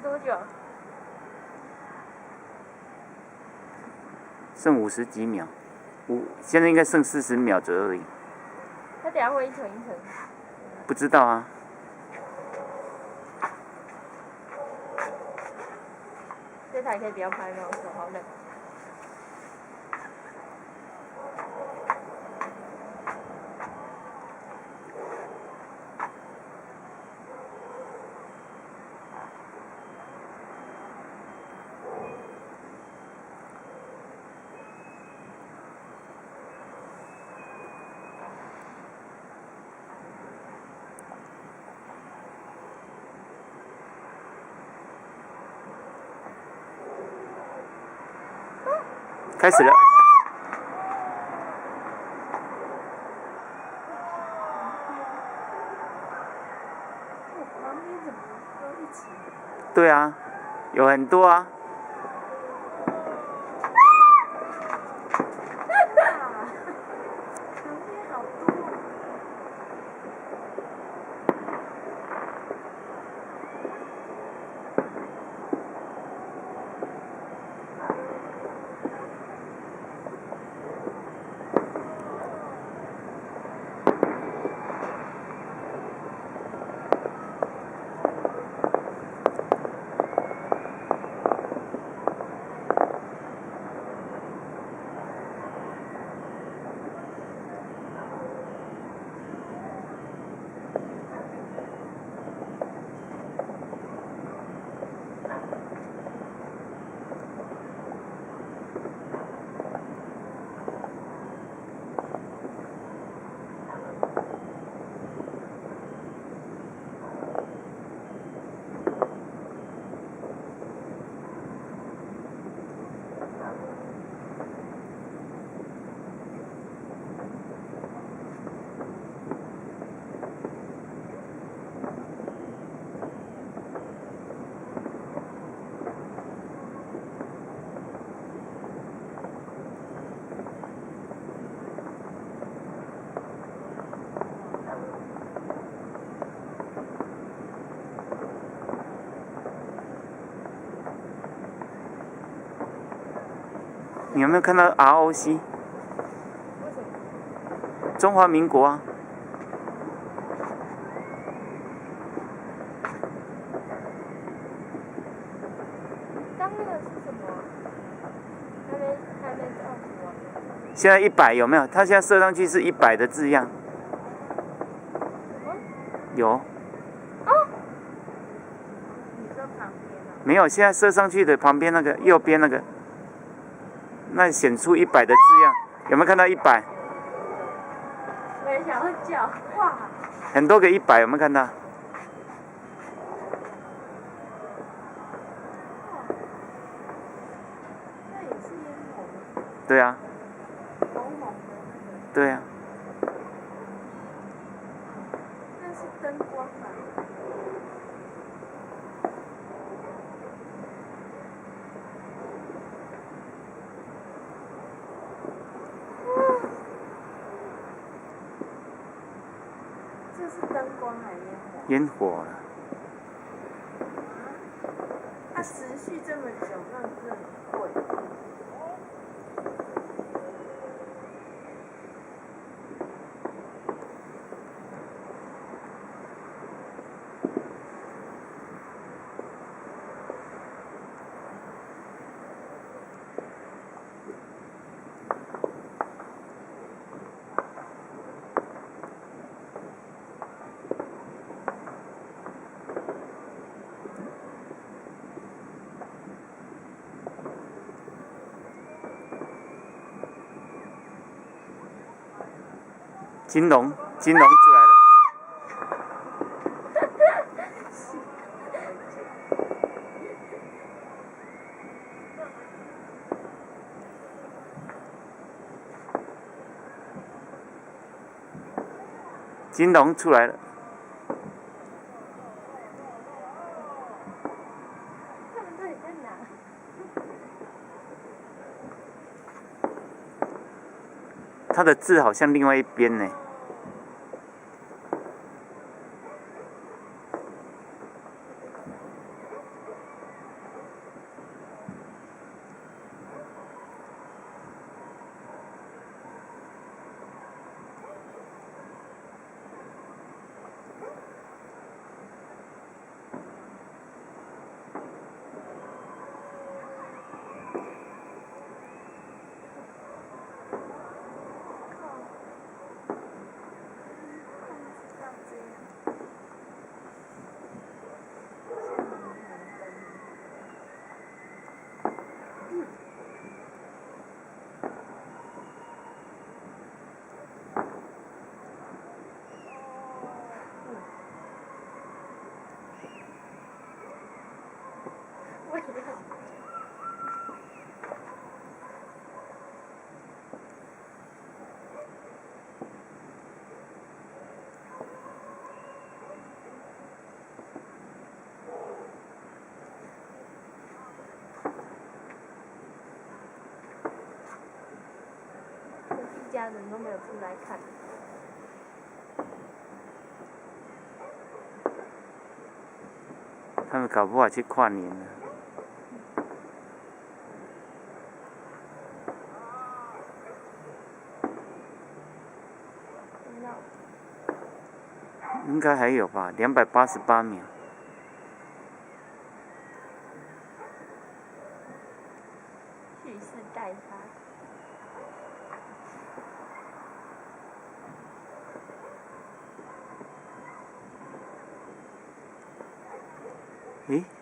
多久？剩50几秒，现在应该剩40秒左右而已。它等下会一层一层。不知道啊。这台可以不要拍吗？我手好冷。开始了。对啊，有很多啊。你有没有看到 ROC？ 中华民国啊。刚那个是什么？还没告诉我。现在100有没有？它现在射上去是100的字样。有。哦。你说旁边吗？没有，现在射上去的旁边那个右边那个。那显出100的字样，有没有看到100？我也想要叫，哇！很多个100，有没有看到？那也是烟火吗？对啊。红红的那个。对啊。那是灯光吧？这是灯光还是烟火？烟火了。它持续这么久，那真的很贵。金龙出来了。金龙出来了。他们到底在哪？它的字好像另外一边呢。家人都没有出来看。他们搞不好去跨年了。应该还有吧，288秒。蓄势待发。诶。